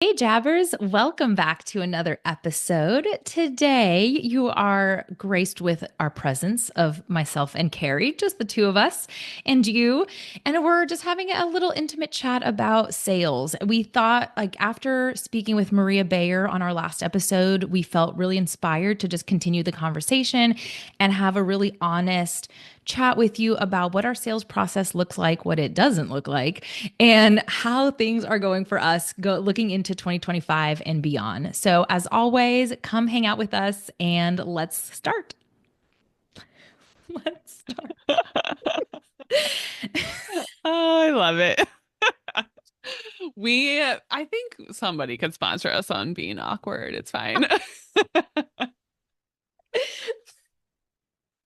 Hey Jabbers, welcome back to another episode. Today, you are graced with our presence of myself and Kari, just the two of us and you. And we're just having a little intimate chat about sales. We thought, like, after speaking with Maria Bayer on our last episode, we felt really inspired to just continue the conversation and have a really honest chat with you about what our sales process looks like, what it doesn't look like, and how things are going for us looking into 2025 and beyond. So, as always, come hang out with us and let's start. Let's start. Oh, I love it. I think somebody could sponsor us on being awkward. It's fine.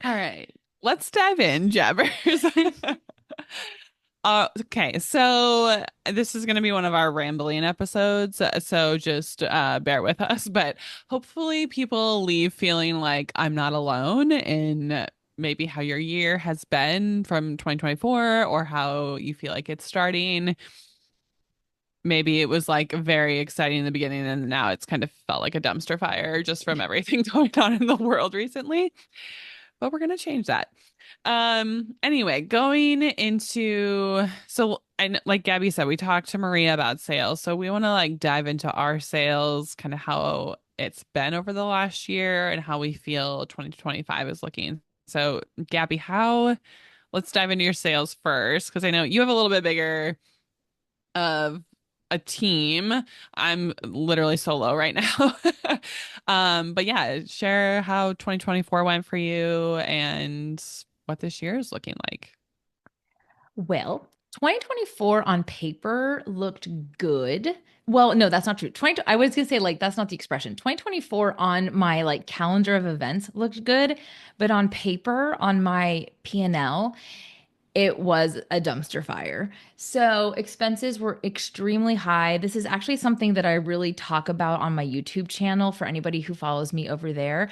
All right, let's dive in, Jabbers. Okay, so this is going to be one of our rambling episodes, so just bear with us. But hopefully, people leave feeling like I'm not alone in maybe how your year has been from 2024 or how you feel like it's starting. Maybe it was like very exciting in the beginning and now it's kind of felt like a dumpster fire just from everything going on in the world recently. But we're going to change that. Anyway, going into and like Gabby said, we talked to Maria about sales. So we want to like dive into our sales, kind of how it's been over the last year and how we feel 2025 is looking. So Gabby, how let's dive into your sales first, because I know you have a little bit bigger of a team. I'm literally solo right now. But yeah, share how 2024 went for you and what this year is looking like. Well, 2024 on paper looked good. Well, no, that's not true. I was going to say, like, that's not the expression. 2024 on my like calendar of events looked good, but on paper on my P&L, it was a dumpster fire. So expenses were extremely high. This is actually something that I really talk about on my YouTube channel for anybody who follows me over there.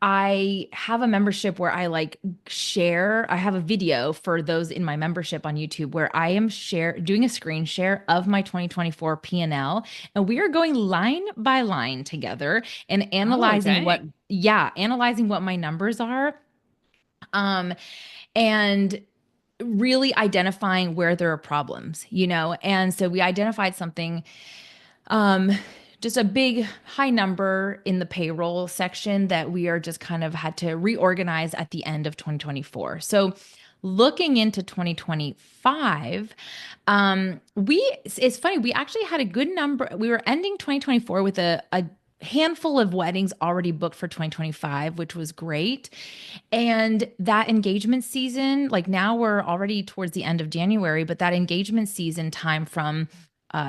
I have a membership where I have a video for those in my membership on YouTube where I am doing a screen share of my 2024 P&L, and we are going line by line together and Oh, analyzing dang. analyzing what my numbers are. Um, and really identifying where there are problems, And so we identified something, um, just a big high number in the payroll section that we are just kind of had to reorganize at the end of 2024. So looking into 2025, it's funny, we actually had a good number. We were ending 2024 with a handful of weddings already booked for 2025, which was great. And that engagement season, like now we're already towards the end of January, but that engagement season time from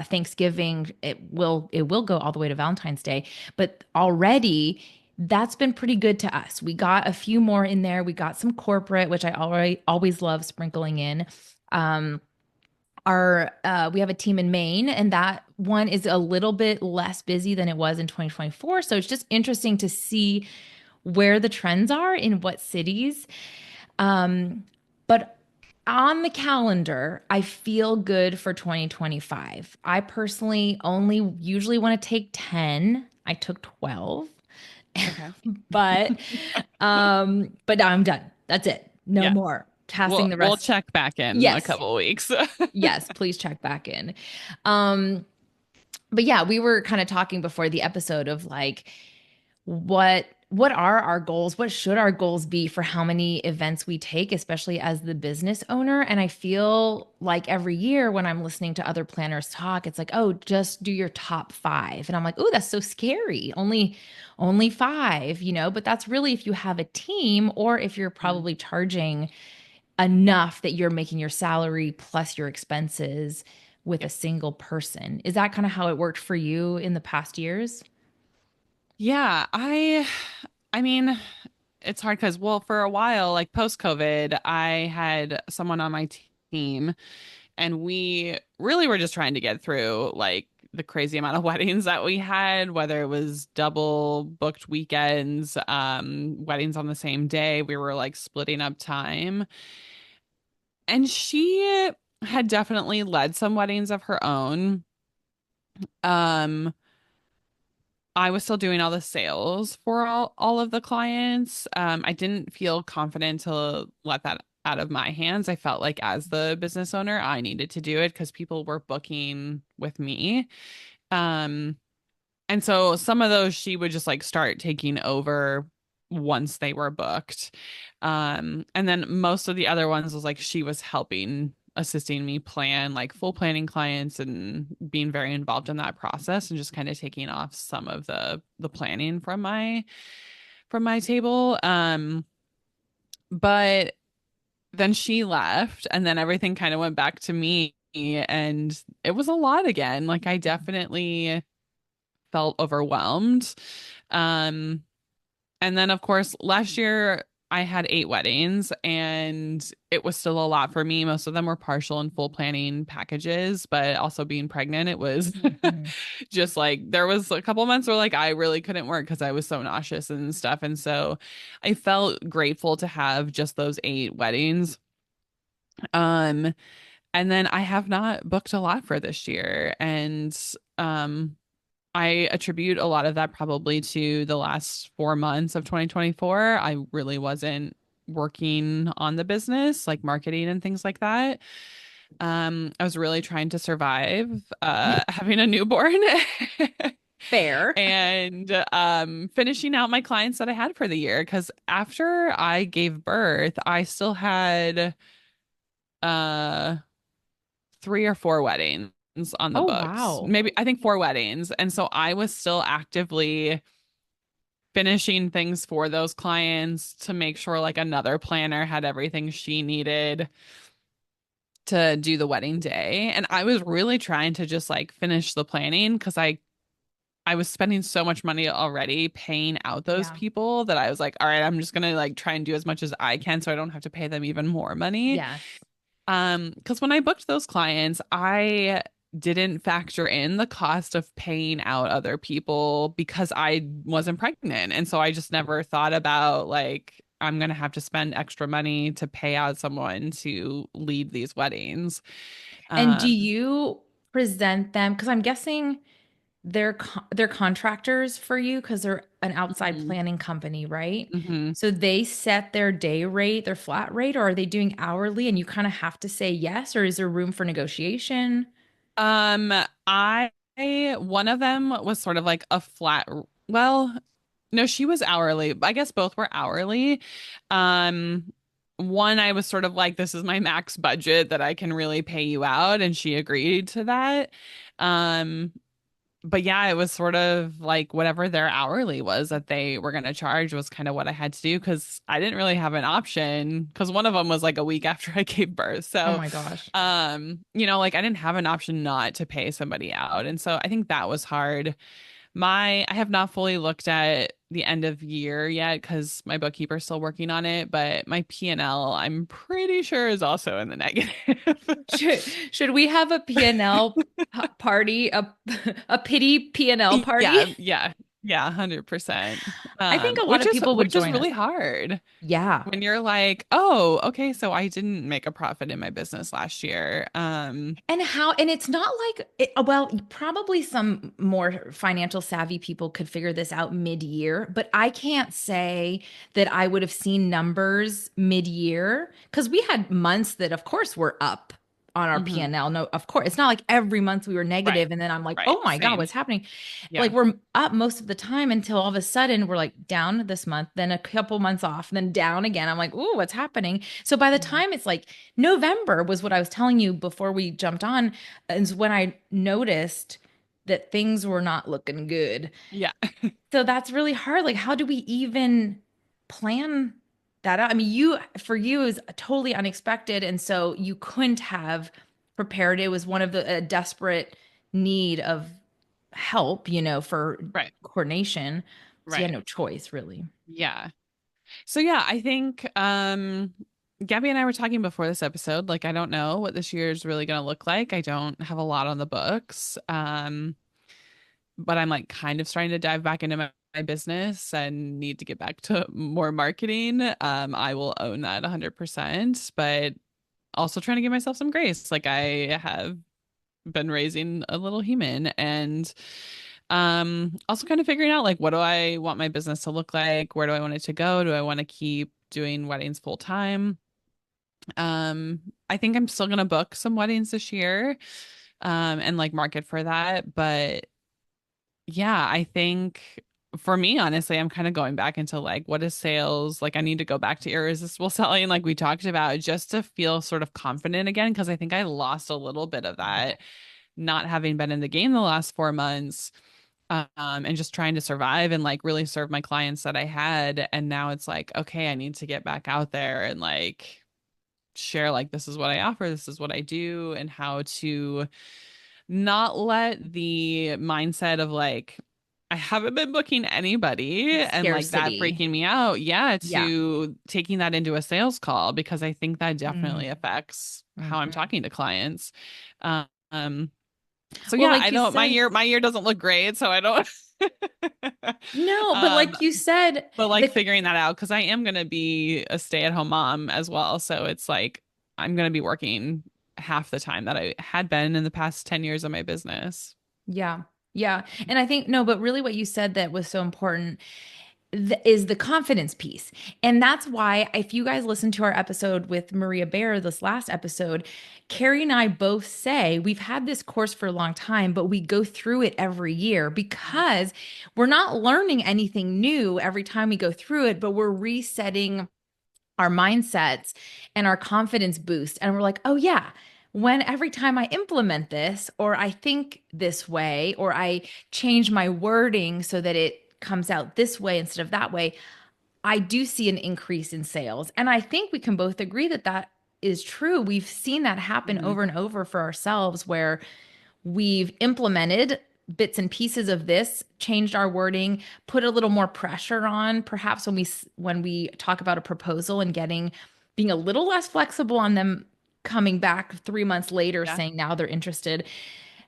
Thanksgiving, it will go all the way to Valentine's Day. But already that's been pretty good to us. We got a few more in there. We got some corporate, which I already always love sprinkling in. Um, our We have a team in Maine, and that one is a little bit less busy than it was in 2024. So it's just interesting to see where the trends are in what cities. But on the calendar, I feel good for 2025. I personally only usually want to take 10. I took 12. Okay. But but now I'm done. That's it. No Yeah. more We'll passing the we'll rest. check back in a Yes. couple of weeks. Yes, please check back in. Um but yeah, we were kind of talking before the episode of like what are our goals? What should our goals be for how many events we take, especially as the business owner? And I feel like every year when I'm listening to other planners talk, it's like, oh, just do your top five. And I'm like, oh, that's so scary. Only five, but that's really if you have a team or if you're Mm. probably charging enough that you're making your salary plus your expenses with Yeah. a single person. Is that kind of how it worked for you in the past years? Yeah, I mean, it's hard because, well, for a while, like post-COVID, I had someone on my team and we really were just trying to get through like the crazy amount of weddings that we had, whether it was double booked weekends, weddings on the same day. We were like splitting up time. And she had definitely led some weddings of her own. Um, I was still doing all the sales for all of the clients. I didn't feel confident to let that out of my hands. I felt like as the business owner, I needed to do it because people were booking with me. Um, and so some of those she would just like start taking over once they were booked. And then most of the other ones was like she was helping, assisting me plan like full planning clients and being very involved in that process and just kind of taking off some of the planning from my table. But then she left and then everything kind of went back to me and it was a lot again. Like I definitely felt overwhelmed. Um, and then of course last year I had 8 weddings and it was still a lot for me. Most of them were partial and full planning packages, but also being pregnant, it was Mhm. just like there was a couple months where like I really couldn't work because I was so nauseous and stuff. And so I felt grateful to have just those 8 weddings. Um, and then I have not booked a lot for this year. And um I attribute a lot of that probably to the last 4 months of 2024. I really wasn't working on the business, like marketing and things like that. I was really trying to survive having a newborn Fair. and finishing out my clients that I had for the year. Because after I gave birth, I still had uh 3 or 4 weddings on the Oh, books. wow. Maybe I think 4 weddings. And so I was still actively finishing things for those clients to make sure like another planner had everything she needed to do the wedding day. And I was really trying to just like finish the planning because I was spending so much money already paying out those Yeah. people that I was like, all right, I'm just gonna like try and do as much as I can so I don't have to pay them even more money. Yes. Because when I booked those clients, I didn't factor in the cost of paying out other people because I wasn't pregnant. And so I just never thought about like, I'm gonna have to spend extra money to pay out someone to lead these weddings. And do Um, you present them? Because I'm guessing they're contractors for you because they're an outside mhm, planning company, right? mhm. So they set their day rate, their flat rate, or are they doing hourly and you kind of have to say yes, or is there room for negotiation? Um, I one of them was sort of like a flat, well, no, she was hourly. I guess both were hourly. One I was sort of like, this is my max budget that I can really pay you out, and she agreed to that. Um, but yeah, it was sort of like whatever their hourly was that they were going to charge was kind of what I had to do because I didn't really have an option because one of them was like a week after I gave birth. Oh So, my gosh. like I didn't have an option not to pay somebody out. And so I think that was hard. I have not fully looked at the end of year yet because my bookkeeper's still working on it, but my P&L I'm pretty sure is also in the negative. Should we have a P&L party, a pity P&L party? Yeah, yeah, yeah, 100%. I think a lot Which of is people would which is join really us. hard Yeah. when you're like, oh, okay, so I didn't make a profit in my business last year. And it's not like, well, probably some more financial savvy people could figure this out mid-year, but I can't say that I would have seen numbers mid-year because we had months that, of course, were up on our Mhm. P&L. No, of course, it's not like every month we were Right, negative, and then I'm like, right, oh my God, same. what's happening? Yeah, Like we're up most of the time until all of a sudden we're like down this month, then a couple months off, then down again. I'm like, ooh, what's happening? So by the yeah, time it's like November was what I was telling you before we jumped on, is when I noticed that things were not looking good. yeah, So that's really hard. Like, how do we even plan that out? I mean, for you, it was totally unexpected. And so you couldn't have prepared. It was one of the a desperate need of help, for right, coordination. So you had right. no choice, really. Yeah. So yeah, I think Gabby and I were talking before this episode. Like, I don't know what this year is really going to look like. I don't have a lot on the books. But I'm like kind of starting to dive back into my business and need to get back to more marketing. I will own that 100%, but also trying to give myself some grace. Like I have been raising a little human, and also kind of figuring out like what do I want my business to look like? Where do I want it to go? Do I want to keep doing weddings full time? I think I'm still gonna book some weddings this year, and like market for that. But yeah, I think for me, honestly, I'm kind of going back into like what is sales? Like I need to go back to irresistible selling, like we talked about, just to feel sort of confident again, because I think I lost a little bit of that not having been in the game the last 4 months, and just trying to survive and like really serve my clients that I had. And now it's like, okay, I need to get back out there and like share like this is what I offer, this is what I do, and how to not let the mindset of like I haven't been booking anybody and like that Scarcity. freaking me out, yeah, Yeah. to taking that into a sales call, because I think that definitely Mm-hmm. affects how I'm Mm-hmm. talking to clients. Um, so Well, yeah, like I you don't said, my year doesn't look great, so I don't no, but um like you said, but like the figuring that out because I am gonna be a stay-at-home mom as well. So it's like I'm gonna be working half the time that I had been in the past 10 years of my business. yeah. Yeah. And I think, no, but really what you said that was so important is the confidence piece. And that's why, if you guys listen to our episode with Maria Bear, this last episode, Kari and I both say we've had this course for a long time, but we go through it every year because we're not learning anything new every time we go through it, but we're resetting our mindsets and our confidence boost. And we're like, oh, yeah, when every time I implement this, or I think this way, or I change my wording so that it comes out this way instead of that way, I do see an increase in sales. And I think we can both agree that that is true. We've seen that happen Hmm. over and over for ourselves where we've implemented bits and pieces of this, changed our wording, put a little more pressure on perhaps when we talk about a proposal and getting being a little less flexible on them coming back 3 months later Yeah. saying now they're interested,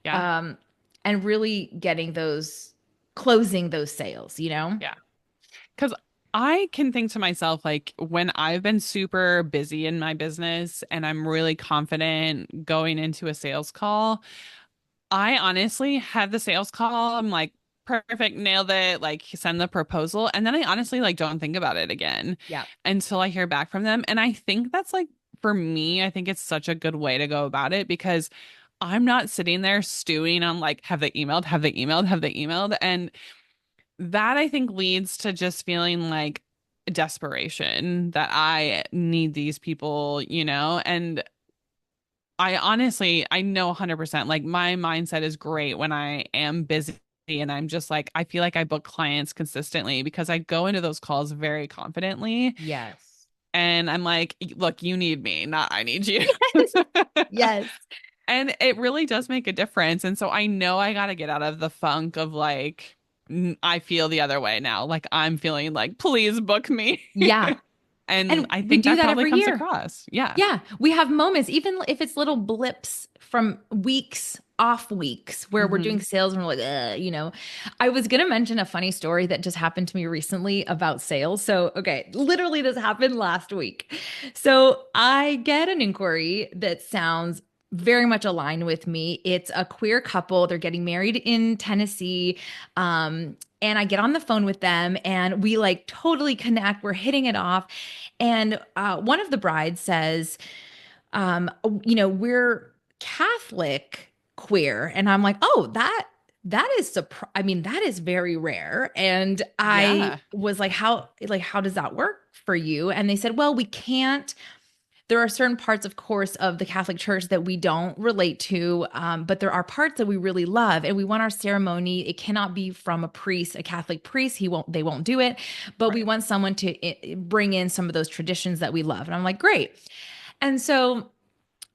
Yeah. um and really getting those closing those sales, you know? Yeah. Because I can think to myself, like, when I've been super busy in my business and I'm really confident going into a sales call, I honestly had the sales call. I'm like, perfect, nailed it, like, send the proposal. And then I honestly, like, don't think about it again Yeah. until I hear back from them. And I think that's like, for me, I think it's such a good way to go about it because I'm not sitting there stewing on, like, have they emailed? Have they emailed? Have they emailed? And that I think leads to just feeling like desperation that I need these people, and I honestly, I know 100% like my mindset is great when I am busy and I'm just like, I feel like I book clients consistently because I go into those calls very confidently Yes. and I'm like, look, you need me, not I need you. Yes. Yes. And it really does make a difference. And so I know I got to get out of the funk of like, I feel the other way now. Like I'm feeling like, please book me. Yeah. And And I we think do that that probably every comes year. across. Yeah. Yeah, we have moments, even if it's little blips from weeks, off weeks, where we're doing Hmm. sales and we're like, you know. I was going to mention a funny story that just happened to me recently about sales. So, okay, literally, this happened last week. So, I get an inquiry that sounds very much aligned with me. It's a queer couple, they're getting married in Tennessee. And I get on the phone with them and we like totally connect. We're hitting it off. And one of the brides says, um, we're Catholic queer. And I'm like, oh, that is I mean, that is very rare. And I Yeah. was like, how does that work for you? And they said, well, we can't. There are certain parts, of course, of the Catholic Church that we don't relate to, but there are parts that we really love, and we want our ceremony. It cannot be from a priest, a Catholic priest. They won't do it, but we Right. want someone to bring in some of those traditions that we love. And I'm like, great. And so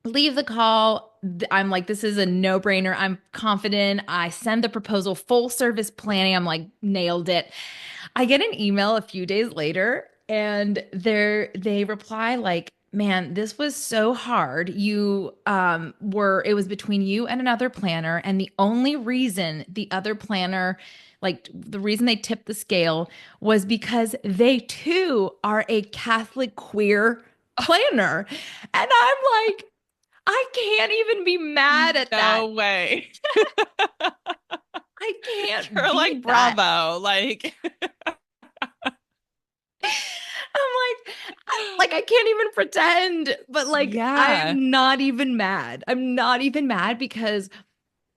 leave the call. I'm like, this is a no brainer. I'm confident. I send the proposal, full service planning. I'm like, nailed it. I get an email a few days later and they reply like, man, this was so hard. It was between you and another planner. And the only reason the other planner, like the reason they tipped the scale was because they too are a Catholic queer planner. And I'm like, I can't even be mad at that. No way. I can't You're like, beat that. bravo. Like, I can't even pretend, but like yeah. I'm not even mad. I'm not even mad because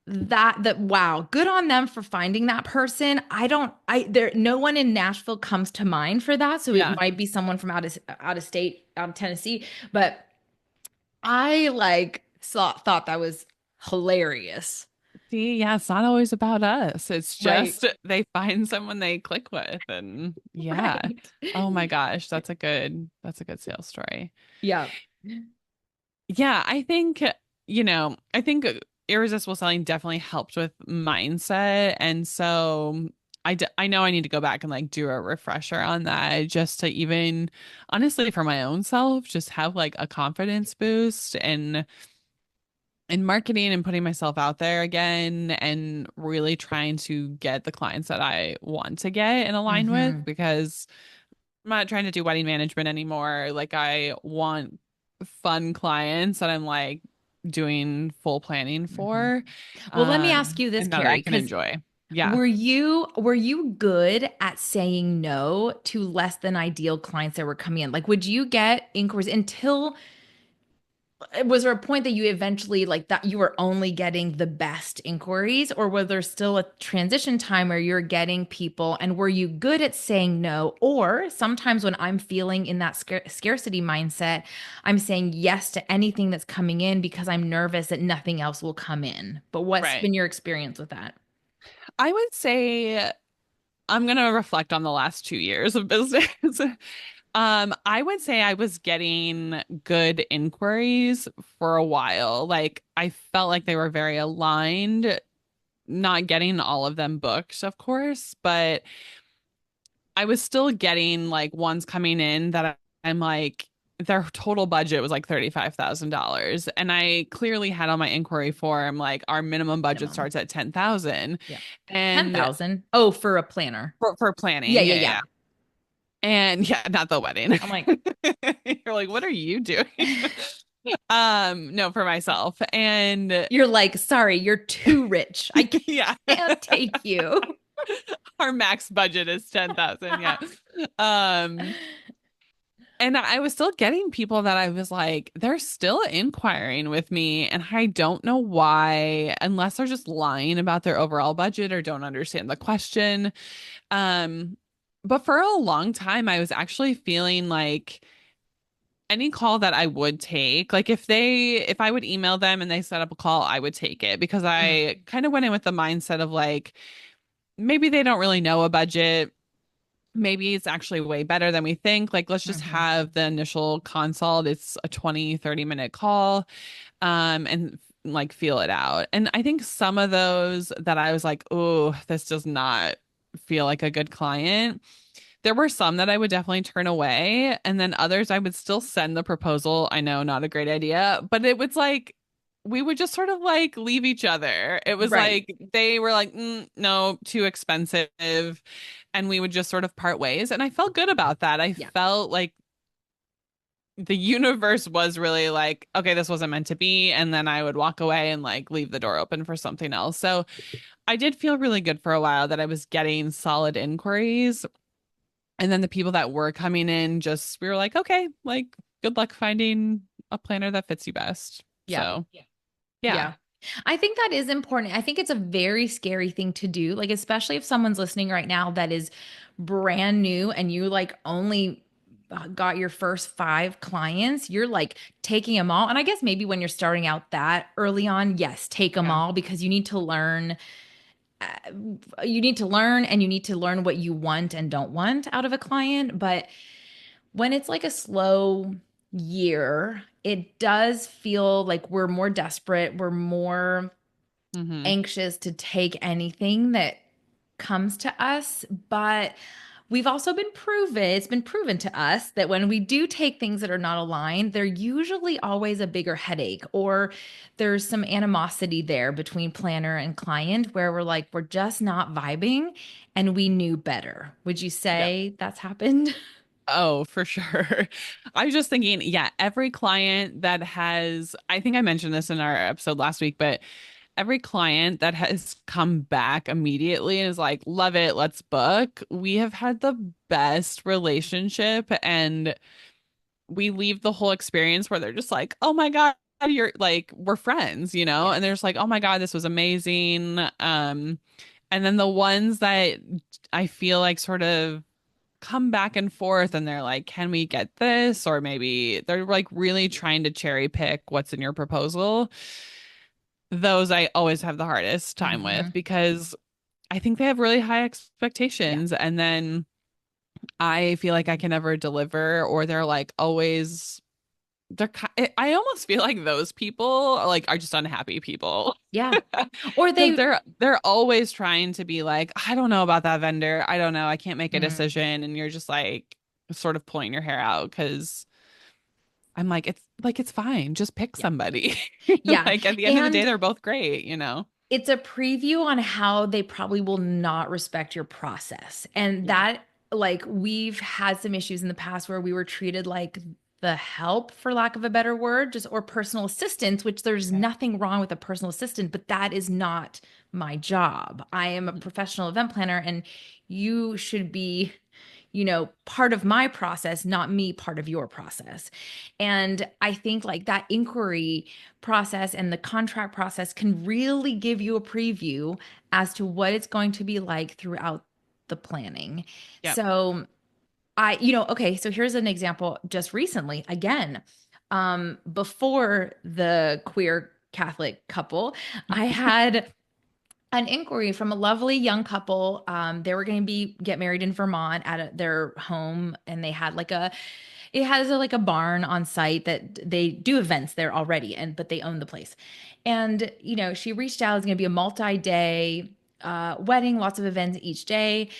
that wow, good on them for finding that person. I don't I there no one in Nashville comes to mind for that, so it Yeah. might be someone from out of state, out of Tennessee, but I like thought that was hilarious. See, yeah, it's not always about us. It's Right. just they find someone they click with and yeah. Right. Oh my gosh, that's a good sales story. Yeah. Yeah, I think irresistible selling definitely helped with mindset. And so I know I need to go back and like do a refresher on that just to even honestly for my own self, just have like a confidence boost and in marketing and putting myself out there again and really trying to get the clients that I want to get and align with Hmm. because I'm not trying to do wedding management anymore. Like I want fun clients that I'm like doing full planning Hmm. for, Well, let me ask you this, and that I Kari, can because enjoy. Yeah. were you good at saying no to less than ideal clients that were coming in? Like, would you get inquiries until was there a point that you eventually like that you were only getting the best inquiries, or was there still a transition time where you're getting people and were you good at saying no? Or sometimes when I'm feeling in that scarcity mindset, I'm saying yes to anything that's coming in because I'm nervous that nothing else will come in. But what's Right. been your experience with that? I would say I'm gonna reflect on the last 2 years of business. I would say I was getting good inquiries for a while. Like I felt like they were very aligned, not getting all of them booked, of course, but I was still getting like ones coming in that I'm like their total budget was like $35,000. And I clearly had on my inquiry form like our minimum budget Minimum. starts at 10,000. Yeah. And 10,000. Oh, for a planner. for Yeah, planning, yeah, yeah, yeah. yeah. And yeah, not the wedding. I'm like, You're like, what are you doing? No, for myself. And you're like, sorry, you're too rich. I yeah, can't take you. our max budget is 10,000. Yeah. Um, and I was still getting people that I was like, they're still inquiring with me, and I don't know why, unless they're just lying about their overall budget or don't understand the question. Um, but for a long time, I was actually feeling like any call that I would take, like if I would email them and they set up a call, I would take it because I Mm, kind of went in with the mindset of like, maybe they don't really know a budget. Maybe it's actually way better than we think. Like, let's just mhm, have the initial consult. It's a 20-30 minute call, and like feel it out. And I think some of those that I was like, oh, this does not feel like a good client. There were some that I would definitely turn away, and then others I would still send the proposal. I know, not a great idea, but it was like we would just sort of like leave each other. It was right. like they were like, no, too expensive. And we would just sort of part ways. And I felt good about that. I Yeah. felt like the universe was really like, okay, this wasn't meant to be. And then I would walk away and like leave the door open for something else. So I did feel really good for a while that I was getting solid inquiries. And then the people that were coming in, just we were like, okay, like good luck finding a planner that fits you best. Yeah. So yeah. Yeah. I think that is important. I think it's a very scary thing to do. Like, especially if someone's listening right now that is brand new and you like only got your first five clients, you're like taking them all. And I guess maybe when you're starting out that early on, yes, take them Yeah. all because you need to learn. You need to learn and you need to learn what you want and don't want out of a client. But when it's like a slow year, it does feel like we're more desperate. We're more Hmm. anxious to take anything that comes to us. But we've also it's been proven to us that when we do take things that are not aligned, they're usually always a bigger headache, or there's some animosity there between planner and client where we're like, we're just not vibing and we knew better. Would you Yeah. say that's happened? Oh, for sure. I was just thinking, yeah, every client that has, I think I mentioned this in our episode last week, but every client that has come back immediately and is like, love it, let's book, we have had the best relationship. And we leave the whole experience where they're just like, oh my God, you're like, we're friends, you know? Yeah. And they're just like, oh my God, this was amazing. And then the ones that I feel like sort of come back and forth and they're like, can we get this? Or maybe they're like really trying to cherry pick what's in your proposal. Those I always have the hardest time Hmm. with because I think they have really high Yeah. expectations. And then I feel like I can never deliver, or they're like always, I almost feel like those people are just unhappy people. Yeah. Or Because they, they're always trying to be like, I don't know about that vendor. I don't know. I can't make a mm, decision. And you're just like sort of pulling your hair out because I'm like it's fine. Just pick yeah. somebody. Yeah. Like at the end of the day, And they're both great, you know? it's a preview on how they probably will not respect your process. And Yeah. that, like, we've had some issues in the past where we were treated like the help, for lack of a better word, just or personal assistance, which there's Yeah. nothing wrong with a personal assistant, but that is not my job. I am a Mm. professional event planner, and you should be, part of my process, not me part of your process. And I think like that inquiry process and the contract process can really give you a preview as to what it's going to be like throughout the planning. Yep. So okay, so here's an example just recently, again, before the queer Catholic couple, I had an inquiry from a lovely young couple. They were going to get married in Vermont at their home, and they had it has like a barn on site that they do events there already, but they own the place. And she reached out. It's going to be a multi-day wedding, lots of events each day.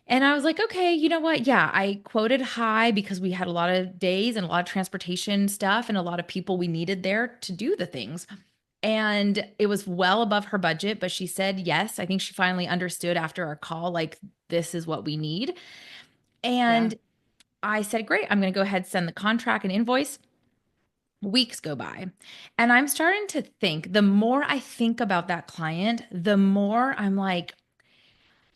And I was like, okay, you know what? Yeah, I quoted high because we had a lot of days and a lot of transportation stuff and a lot of people we needed there to do the things. And it was well above her budget, but she said yes. I think she finally understood after our call, like, this is what we need. Yeah. And I said, great, I'm going to go ahead, send the contract and invoice. Weeks go by. And I'm starting to think, the more I think about that client, the more I'm like,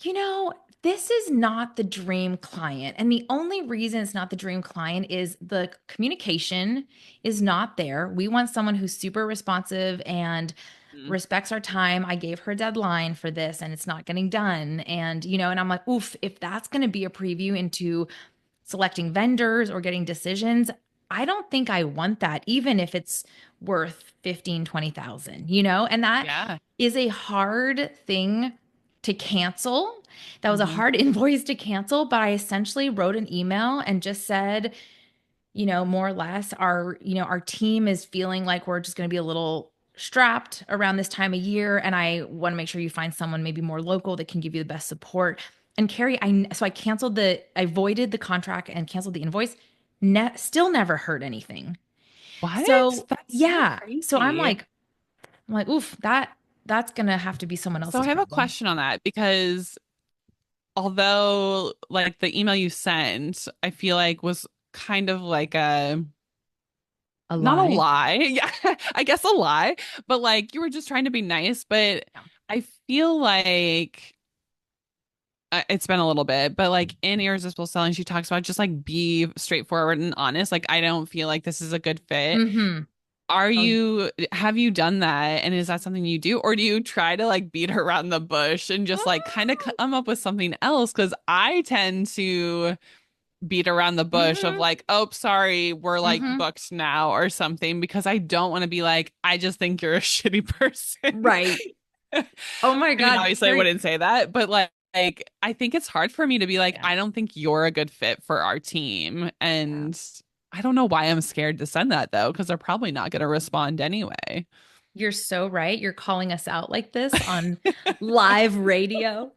you know, this is not the dream client. And the only reason it's not the dream client is the communication is not there. We want someone who's super responsive and Mm. respects our time. I gave her a deadline for this and it's not getting done. And I'm like, oof, if that's going to be a preview into selecting vendors or getting decisions, I don't think I want that, even if it's worth 15, 20,000, and that Yeah. is a hard thing to cancel. That was a Hmm. hard invoice to cancel, but I essentially wrote an email and just said, more or less, our team is feeling like we're just going to be a little strapped around this time of year. And I want to make sure you find someone maybe more local that can give you the best support. And Kari, I voided the contract and canceled the invoice. Still never heard anything. What? So That's so yeah. So crazy. I'm like, oof, that's going to have to be someone So I else's have a problem. question on that because although like the email you sent, I feel like was kind of like a A not a lie. lie. Yeah, I guess a lie, but like you were just trying to be nice, but Yeah. I feel like it's been a little bit, but like in Irresistible Selling, she talks about just like be straightforward and honest. Like I don't feel like this is a good fit. Mm-hmm. Oh, Have you done that? And is that something you do? Or do you try to like beat around the bush and just like kind of come up with something else? Because I tend to beat around the bush of mm-hmm. like, oh, sorry, we're like Mm-hmm. booked now or something because I don't want to be like, I just think you're a shitty person. Right. Oh my I mean, God, obviously I Carrie. wouldn't say that, but like I think it's hard for me to be like, Yeah. I don't think you're a good fit for our team. Yeah. And I don't know why I'm scared to send that though, because they're probably not going to respond anyway. You're so right. You're calling us out like this on live radio.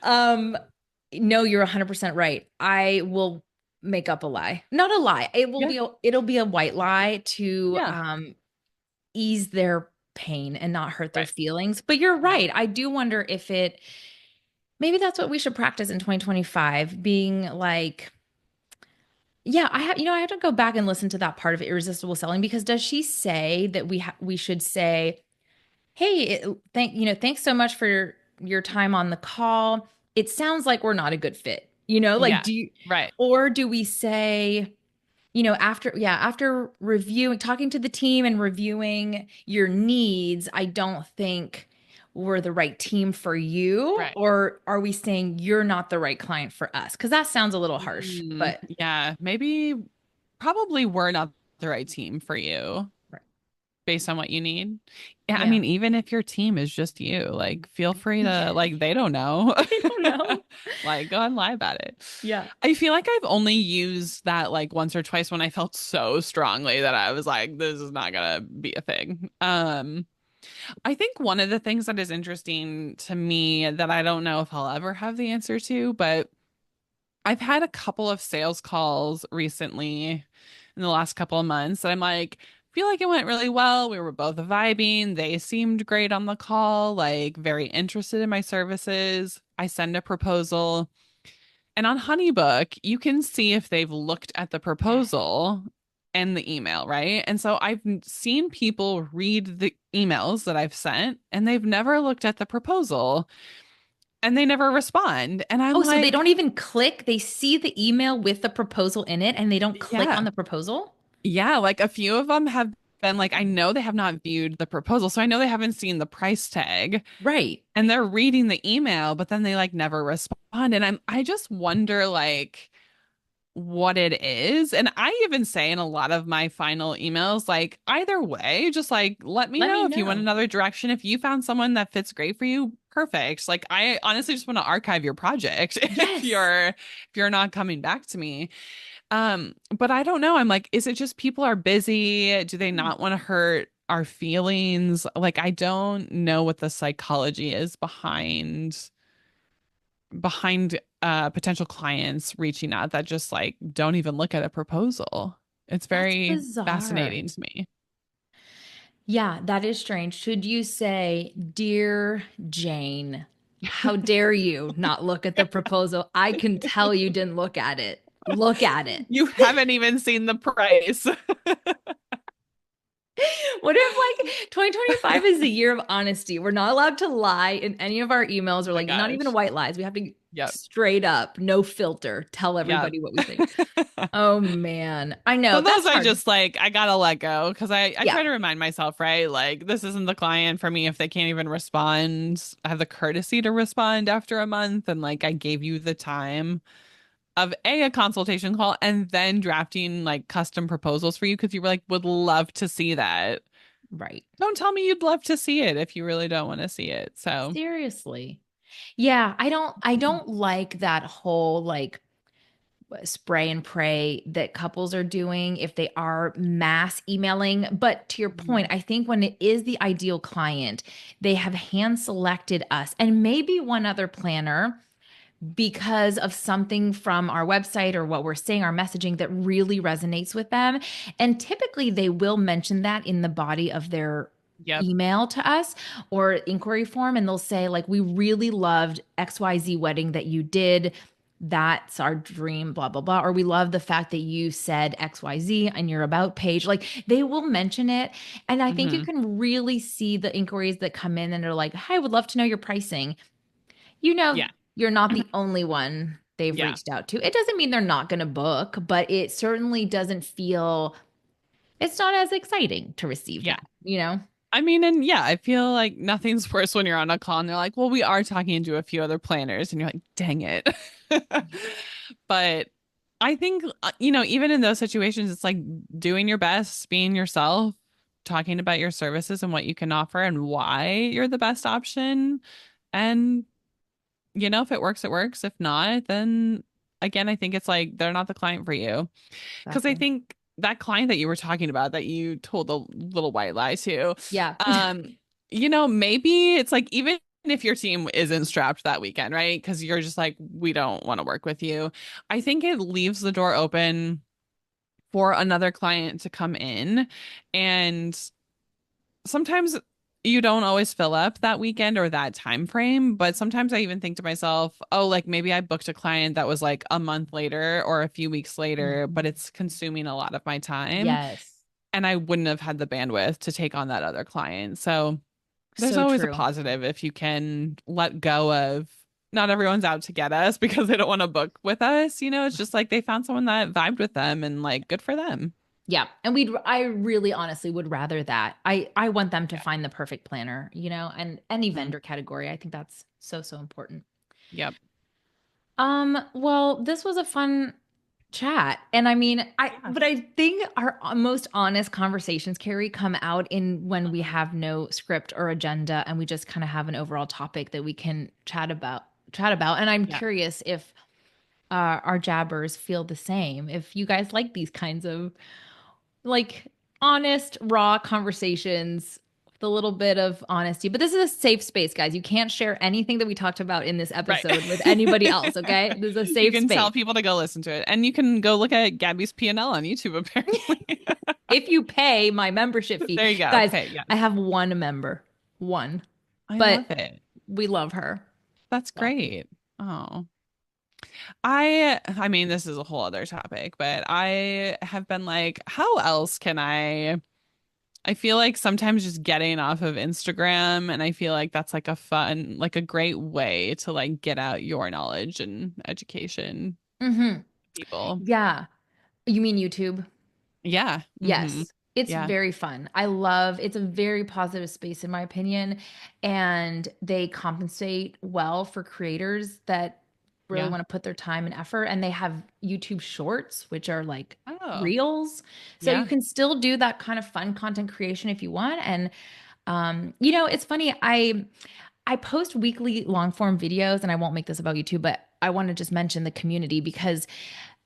Um, no, you're 100% right. I will make up a lie. Not a lie. Yeah. It'll be a white lie to Yeah. ease their pain and not hurt their Right. feelings. But you're Yeah. right. I do wonder if maybe that's what we should practice in 2025, being like, Yeah, I have to go back and listen to that part of irresistible selling because does she say that we should say, "Hey, thanks so much for your time on the call. It sounds like we're not a good fit." Like Yeah, do you right. or do we say, after reviewing, talking to the team and reviewing your needs, I don't think we're the right team for you, Right. or are we saying you're not the right client for us? Because that sounds a little harsh, but Yeah, maybe probably we're not the right team for you right. based on what you need. Yeah, I Yeah. mean, even if your team is just you, like feel free to like they don't know. I don't know. Like go and lie about it. Yeah. I feel like I've only used that like once or twice when I felt so strongly that I was like, this is not gonna be a thing. I think one of the things that is interesting to me that I don't know if I'll ever have the answer to, but I've had a couple of sales calls recently in the last couple of months that I'm like, feel like it went really well. We were both vibing. They seemed great on the call, like very interested in my services. I send a proposal, and on Honeybook, you can see if they've looked at the Yes. proposal and the email, right? And so I've seen people read the emails that I've sent and they've never looked at the proposal and they never respond. And I'm Oh, so they like, don't even click. They see the email with the proposal in it and they don't click on yeah. the proposal? Yeah, like a few of them have been like, I know they have not viewed the proposal, so I know they haven't seen the price tag Right. and they're reading the email, but then they like never respond. And I just wonder like what it is. And I even say in a lot of my final emails, like either way, just like let me Let know me if you went know. another direction. If you found someone that fits great for you, perfect. Like I honestly just want to archive your project Yes. if you're not coming back to me. But I don't know. I'm like, is it just people are busy? Do they not want to hurt our feelings? Like, I don't know what the psychology is behind potential clients reaching out that just like don't even look at a proposal. It's That's very bizarre. fascinating to me. Yeah, that is strange. Should you say, "Dear Jane, how dare you not look at the proposal? I can tell you didn't look at it. Look at it." You haven't even seen the price. What if like 2025 is the year of honesty? We're not allowed to lie in any of our emails or My like not even gosh. white lies. We have to Yep. straight up, no filter, tell Yep. everybody what we think. Oh man. I know Some of those that's I hard. just like I gotta let go because I Yeah, try to remind myself, right? Like this isn't the client for me if they can't even respond. I have the courtesy to respond after a month, and like I gave you the time of a consultation call and then drafting like custom proposals for you because you were like would love to see that. right. Don't tell me you'd love to see it if you really don't want to see it. So Seriously. Yeah, I don't like that whole like spray and pray that couples are doing if they are mass emailing. But to your point, Mhm. I think when it is the ideal client, they have hand selected us and maybe one other planner because of something from our website or what we're saying, our messaging that really resonates with them. And typically they will mention that in the body of their Yep. email to us or inquiry form. And they'll say, like, we really loved XYZ wedding that you did. That's our dream, blah, blah, blah. Or we love the fact that you said XYZ on your about page. Like they will mention it. And I think you Hmm. can really see the inquiries that come in and are like, "Hi, I would love to know your pricing." you know, Yeah. you're not the only one they've Yeah. reached out to. It doesn't mean they're not going to book, but it certainly doesn't feel, it's not as exciting to receive Yeah. that? I mean, and yeah, I feel like nothing's worse when you're on a call and they're like, well, we are talking to a few other planners, and you're like, dang it. But I think, even in those situations, it's like doing your best, being yourself, talking about your services and what you can offer and why you're the best option. And, if it works, it works. If not, then again, I think it's like they're not the client for you. Because I Exactly. think that client that you were talking about that you told the little white lie to, Yeah. um, maybe it's like even if your team isn't strapped that weekend, right? Because you're just like, we don't want to work with you. I think it leaves the door open for another client to come in. And sometimes you don't always fill up that weekend or that time frame, but sometimes I even think to myself, oh, like maybe I booked a client that was like a month later or a few weeks later, but Mhm. it's consuming a lot of my time Yes. and I wouldn't have had the bandwidth to take on that other client. So there's So always a true. positive if you can let go of not everyone's out to get us because they don't want to book with us. It's just like they found someone that vibed with them and like good for them. Yeah. And I really honestly would rather that. I want them to Yeah. find the perfect planner, and any Mhm. vendor category. I think that's so, so important. Yep. Well, this was a fun chat. And I mean, Yeah. but I think our most honest conversations, Carrie, come out in when we Mhm. have no script or agenda and we just kind of have an overall topic that we can chat about. And I'm Yeah. curious if our jabbers feel the same. If you guys like these kinds of like honest, raw conversations with a little bit of honesty. But this is a safe space, guys. You can't share anything that we talked about in this Right. episode with anybody else, okay? This is a You safe can space. tell people to go listen to it. And you can go look at Gabby's P&L on YouTube, apparently. If you pay my membership fee. There you go. Guys, Pay. Yes. I have one member. One. I But love it. we love her. That's So. great. Oh. I mean, this is a whole other topic, but I have been like, how else can I feel like sometimes just getting off of Instagram and I feel like that's like a fun, like a great way to like get out your knowledge and education Hmm. people. Yeah. You mean YouTube? Yeah. Yes. It's Yeah. very fun. It's a very positive space in my opinion, and they compensate well for creators that really Yeah. want to put their time and effort, and they have YouTube shorts which are like Oh. reels. So you Yeah. can still do that kind of fun content creation if you want. And it's funny. I post weekly long form videos, and I won't make this about YouTube, but I want to just mention the community because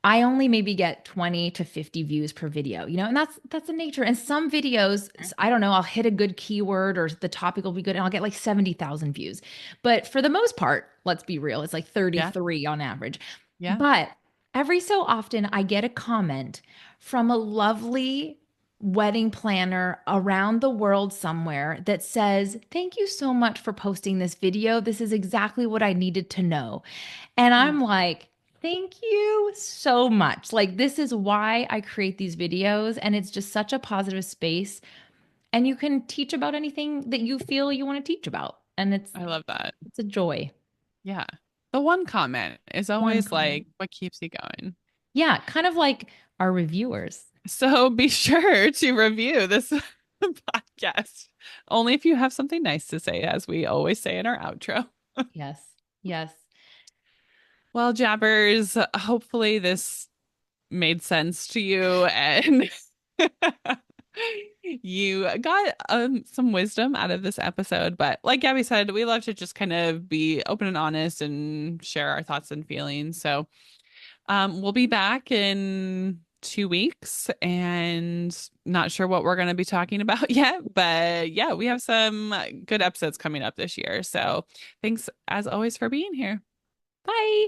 I only maybe get 20 to 50 views per video, and that's the nature. And some videos, I don't know, I'll hit a good keyword or the topic will be good and I'll get like 70,000 views. But for the most part, let's be real, it's like Yeah. 33 on average. Yeah. But every so often I get a comment from a lovely wedding planner around the world somewhere that says, "Thank you so much for posting this video. This is exactly what I needed to know." And Mm. I'm like, thank you so much. Like, this is why I create these videos. And it's just such a positive space. And you can teach about anything that you feel you want to teach about. And it's I love that. it's a joy. Yeah. The one comment is One always comment. like what keeps you going. Yeah, kind of like our reviewers. So be sure to review this podcast. Only if you have something nice to say, as we always say in our outro. Yes. Yes. Well, Jabbers, hopefully this made sense to you and you got some wisdom out of this episode. But like Gabby said, we love to just kind of be open and honest and share our thoughts and feelings. So we'll be back in 2 weeks and not sure what we're going to be talking about yet. But yeah, we have some good episodes coming up this year. So thanks as always for being here. Bye.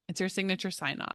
It's your signature sign off.